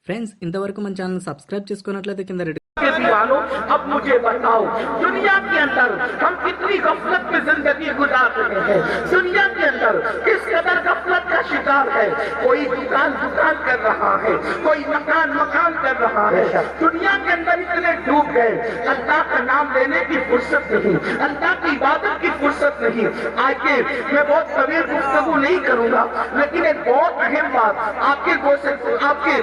Friends ఇంతవరకు మన channel subscribe చేసుకున్నట్లయితే కింద రెడ్ के दीवानों, अब मुझे बताओ दुनिया के अंदर हम कितनी गफलत में जिंदगी गुजार रहे हैं। दुनिया के अंदर किस कदर गफलत का शिकार है। कोई दुकान कर रहा है, कोई मकान कर रहा है। दुनिया के अंदर इतने डूब गए, अल्लाह का नाम लेने की फुर्सत नहीं, अल्लाह की इबादत की फुर्सत नहीं। आगे मैं बहुत तवील गुफ्तगू नहीं करूंगा, लेकिन एक बहुत अहम बात आपके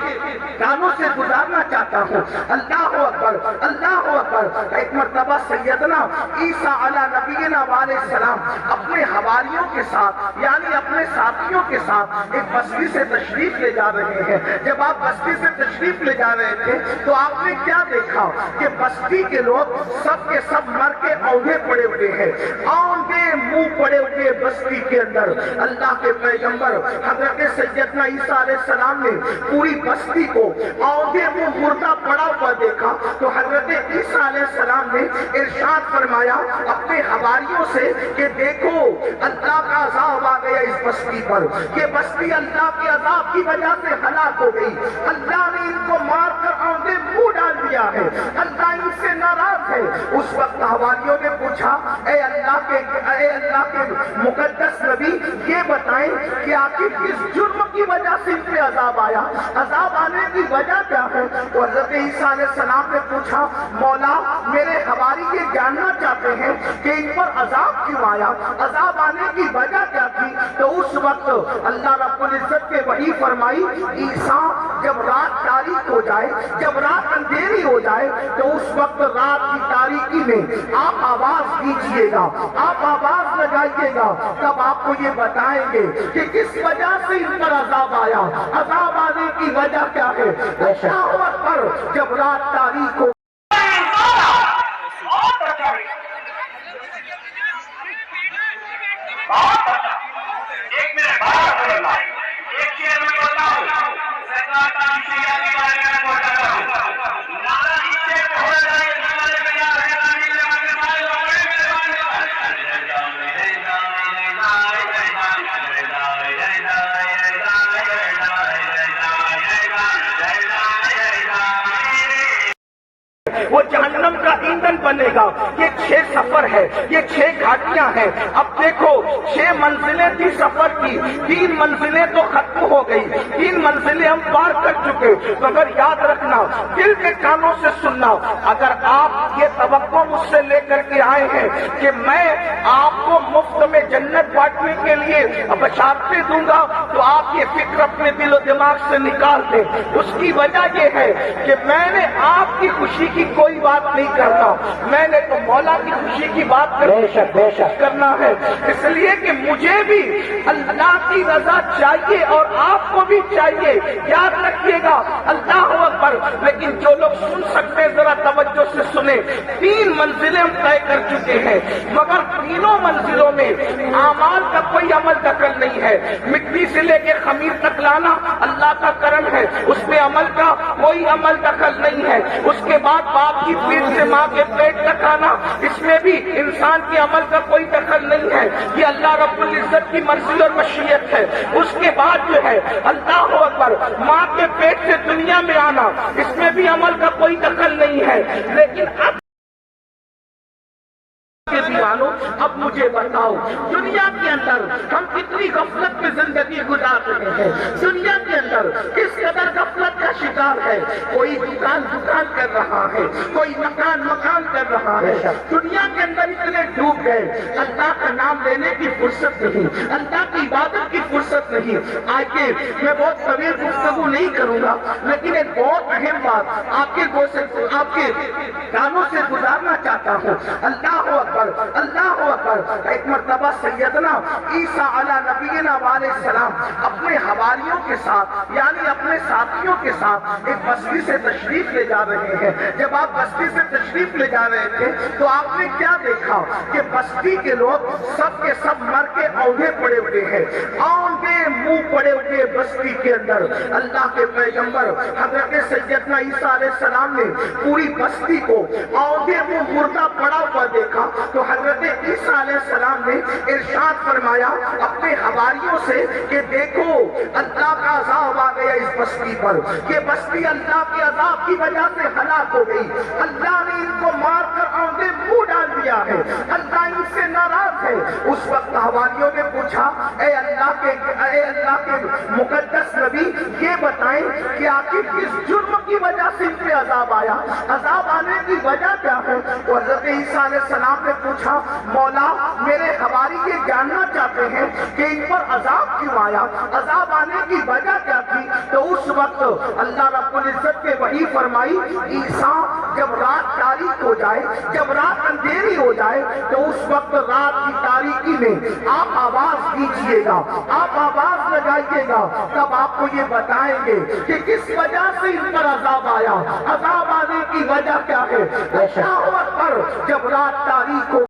कानों से गुजारना चाहता हूँ। अल्लाह अकबर, अल्लाह अकबर। एक मर्तबा सैयदना ईसा अला नबीना अलैहिस्सलाम अपने हवारियों के साथ यानी अपने साथियों के साथ एक बस्ती से तशरीफ ले जा रहे हैं। जब आप बस्ती से तशरीफ ले जा रहे थे तो आपने क्या देखा कि बस्ती के लोग सब के सब मर के औंधे पड़े हुए हैं, औंधे मुंह पड़े हुए बस्ती के अंदर। अल्लाह के पैगंबर हजरत सैयदना ईसा अलैहिस्सलाम ने पूरी बस्ती को औंधे मुंह मुर्दा पड़ा हुआ देखा तो हजरत ईसा अलैहिस्सलाम ने इरशाद फरमाया अपने हवारियों से कि देखो अल्लाह का अज़ाब आ गया इस बस्ती पर। ये बस्ती अल्लाह के अज़ाब की वजह से हलाक हो गई। अल्लाह ने इनको मार कर औंधे मुंह डाल दिया है, अल्लाह इनसे नाराज है। उस वक्त हवारियों ने पूछा ए अल्लाह के मुकद्दस नबी ये बताएं कि आखिर किस जुर्म की वजह से इन पे अज़ाब आया, अज़ाब आने की वजह क्या है। तो हजरत ईसा अलैहिस्सलाम ने पूछा मौला मेरे हवारी ये जानना चाहते हैं कि इन पर अज़ाब क्यों आया, अज़ाब आने की वजह क्या थी। तो उस वक्त अल्लाह रब्बुल इज्जत ने वही फरमाई ईसा जब रात तारीक हो जाए, जब रात अंधेरी हो जाए तो उस वक्त रात की तारीकी में आप आवाज दीजिएगा, आप आवाज लगाइएगा, तब आपको ये बताएंगे कि किस वजह से इन पर अज़ाब आया, अज़ाब आने की वजह क्या है। अल्लाहु अकबर। जब रात तारीख हो वो जहन्नम का ईंधन बनेगा। ये 6 सफर है, ये 6 घाटियां हैं। अब देखो 6 मंजिलें थी सफर की, 3 मंजिलें तो खत्म हो गई, 3 मंजिलें हम पार कर चुके। मगर याद रखना, दिल के कानों से सुनना, अगर आप ये तवक्को मुझसे लेकर के आए हैं कि मैं आपको मुफ्त में जन्नत बांटने के लिए बशारतें दूंगा तो आप ये फिक्र अपने दिलो दिमाग से निकाल दें। उसकी वजह ये है कि मैंने आपकी खुशी की कोई बात नहीं करता, मैंने तो मौला की खुशी की बात करना है। इसलिए कि मुझे भी अल्लाह की रजा चाहिए और आपको भी चाहिए। याद रखिएगा अल्लाह अकबर। लेकिन जो लोग सुन सकते हैं जरा तवज्जो से सुने। 3 मंजिलें हम तय कर चुके हैं, मगर तीनों मंजिलों में आमाल का कोई अमल दखल नहीं है। मिट्टी से लेकर खमीर तक लाना अल्लाह का करम है, उसमें अमल का कोई अमल दखल नहीं है। उसके बाद बाप की पीठ से माँ के पेट तक आना, इसमें भी इंसान के अमल का कोई दखल नहीं है। ये अल्लाह रब्बुल इज्जत की मर्जी और मशीयत है। उसके बाद जो है अल्लाह अकबर, माँ के पेट से दुनिया में आना, इसमें भी अमल का कोई दखल नहीं है। लेकिन अब के दीवानों, अब मुझे बताओ दुनिया के अंदर हम कितनी गफलत में जिंदगी गुजार रहे हैं। दुनिया के अंदर किस कदर गफलत का शिकार है। कोई दुकान कर रहा है, कोई मकान कर रहा है। दुनिया के अंदर इतने डूब गए, अल्लाह का नाम लेने की फुर्सत नहीं, अल्लाह की इबादत की फुर्सत नहीं। आगे मैं बहुत तवील गुफ्तगू नहीं करूंगा, लेकिन एक बहुत अहम बात आपके कानों से गुजारना चाहता हूँ। अल्लाह अल्लाह अकबर। एक मर्तबा सैयदना ईसा अला नबीना अलैहिस्सलाम अपने हवारियों के साथ यानी अपने साथियों के साथ एक बस्ती से तशरीफ ले जा रहे हैं। जब आप बस्ती से तशरीफ ले जा रहे थे तो आपने क्या देखा कि बस्ती के लोग सब के सब मर के औंधे पड़े हुए हैं, औंधे मुंह पड़े हुए बस्ती के अंदर। अल्लाह के पैगंबर हजरत सैयदना ईसा अलैहिस्सलाम ने पूरी बस्ती को औंधे मुंह मुर्दा पड़ा हुआ देखा तो हजरत ईसा अलैहिस्सलाम ने इरशाद फरमाया अपने हवारियों से कि देखो अल्लाह का अज़ाब आ गया इस बस्ती पर। ये کشتی اللہ کے عذاب کی وجہ سے ہلاک ہو گئی. اللہ نے ان کو مار کر آنکھیں منہ ڈال دیا ہے. اللہ ان سے ناراض ہے. اس وقت حواریوں نے پوچھا اے اللہ کے مقدس نبی یہ بتائیں کہ آخر کس جرم کی وجہ سے ان پہ عذاب آیا, عذاب آنے کی وجہ کیا ہے؟ اور حضرت عیسیٰ علیہ السلام نے پوچھا مولا میرے حواری یہ جاننا چاہتے ہیں کہ ان پر عذاب کیوں آیا, عذاب آنے کی وجہ کیا تھی؟ تو اس وقت اللہ رب العزت نے وحی فرمائی عیسیٰ جب رات تاریک ہو جائے, جب رات اندھیری ہو جائے تو اس وقت رات کی تاریکی میں آپ آواز دیجئے گا, آپ آواز لگائیے گا, تب آپ کو یہ بتائیں گے کہ کس وجہ سے ان پر عذاب آیا, عذاب آنے کی وجہ کیا ہے. اللہ اکبر. جب رات تاریک ہو